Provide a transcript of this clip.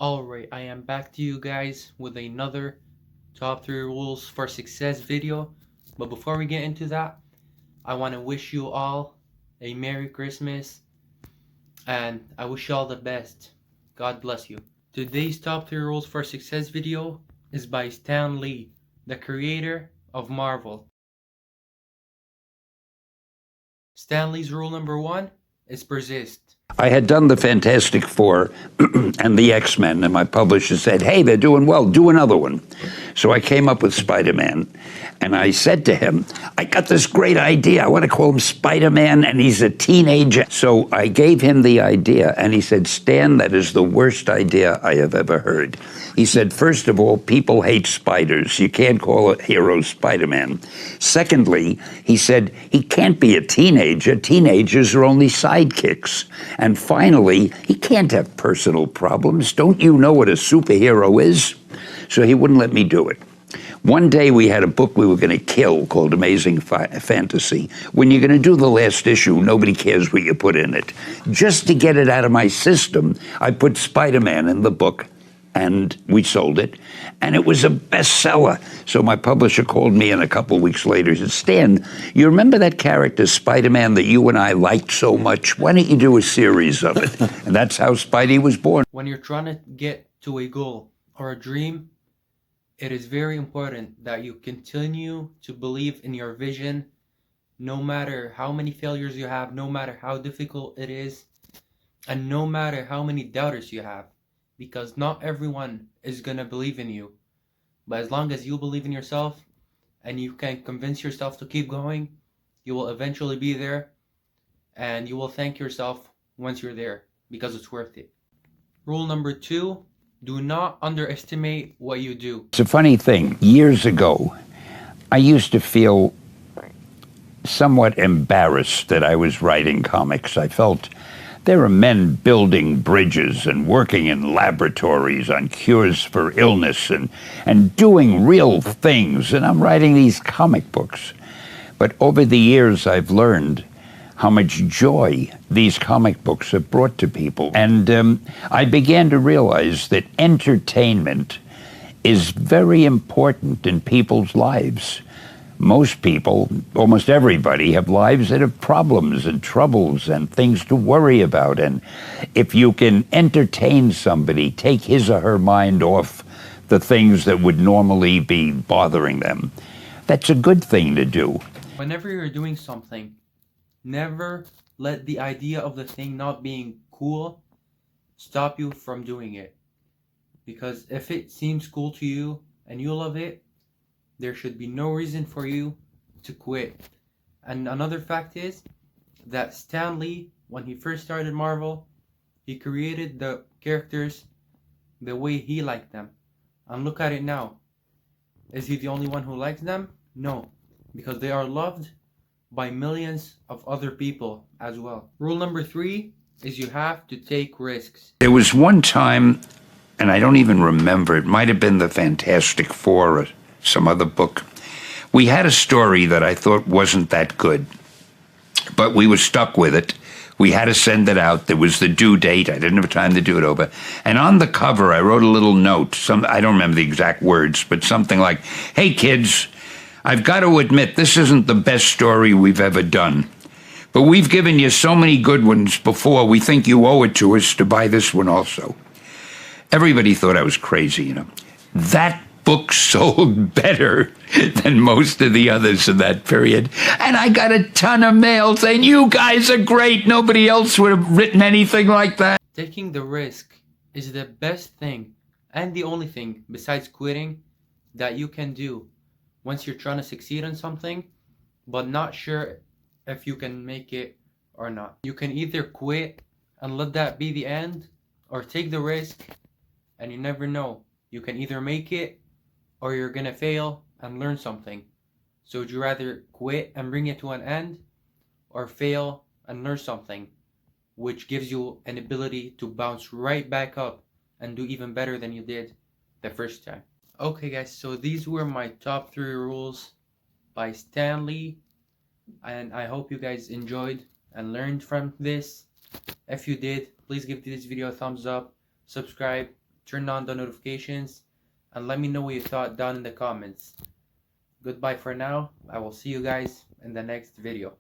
Alright, I am back to you guys with another top 3 rules for success video. But before we get into that, I want to wish you all a Merry Christmas and I wish you all the best. God bless you. Today's top 3 rules for success video is by Stan Lee, the creator of Marvel. Stan Lee's rule number 1 is persist. I had done the Fantastic Four and the X-Men, and my publisher said, hey, they're doing well, do another one. So I came up with Spider-Man, and I said to him, I got this great idea. I want to call him Spider-Man, and he's a teenager. So I gave him the idea, and he said, Stan, that is the worst idea I have ever heard. He said, first of all, people hate spiders. You can't call a hero Spider-Man. Secondly, he said, he can't be a teenager. Teenagers are only sidekicks. And finally, he can't have personal problems. Don't you know what a superhero is? So he wouldn't let me do it. One day we had a book we were going to kill called Amazing Fantasy. When you're going to do the last issue, nobody cares what you put in it. Just to get it out of my system, I put Spider-Man in the book, and we sold it, and it was a bestseller. So my publisher called me in a couple of weeks later. He said, Stan, you remember that character, Spider-Man, that you and I liked so much? Why don't you do a series of it? And that's how Spidey was born. When you're trying to get to a goal or a dream, it is very important that you continue to believe in your vision, no matter how many failures you have, no matter how difficult it is, and no matter how many doubters you have, because not everyone is going to believe in you. But as long as you believe in yourself and you can convince yourself to keep going, you will eventually be there, and you will thank yourself once you're there because it's worth it. Rule number 2, do not underestimate what you do. It's a funny thing. Years ago, I used to feel somewhat embarrassed that I was writing comics. I felt there are men building bridges and working in laboratories on cures for illness and doing real things, and I'm writing these comic books. But over the years, I've learned how much joy these comic books have brought to people. And I began to realize that entertainment is very important in people's lives. Most people, almost everybody, have lives that have problems and troubles and things to worry about. And if you can entertain somebody, take his or her mind off the things that would normally be bothering them, that's a good thing to do. Whenever you're doing something, never let the idea of the thing not being cool stop you from doing it. Because if it seems cool to you and you love it, there should be no reason for you to quit. And another fact is that Stan Lee, when he first started Marvel, he created the characters the way he liked them. And look at it now. Is he the only one who likes them? No, because they are loved by millions of other people as well. Rule number 3 is you have to take risks. There was one time, and I don't even remember, it might have been the Fantastic Four or some other book. We had a story that I thought wasn't that good, but we were stuck with it. We had to send it out. There was the due date. I didn't have time to do it over. And on the cover, I wrote a little note. I don't remember the exact words, but something like, hey, kids, I've got to admit, this isn't the best story we've ever done. But we've given you so many good ones before, we think you owe it to us to buy this one also. Everybody thought I was crazy, you know. That book sold better than most of the others in that period. And I got a ton of mail saying, you guys are great. Nobody else would have written anything like that. Taking the risk is the best thing and the only thing besides quitting that you can do once you're trying to succeed in something, but not sure if you can make it or not. You can either quit and let that be the end, or take the risk, and you never know. You can either make it, or you're gonna fail and learn something. So would you rather quit and bring it to an end, or fail and learn something, which gives you an ability to bounce right back up and do even better than you did the first time? Okay guys, so these were my top 3 rules by Stan Lee, and I hope you guys enjoyed and learned from this. If you did, please give this video a thumbs up, subscribe, turn on the notifications, and let me know what you thought down in the comments. Goodbye for now. I will see you guys in the next video.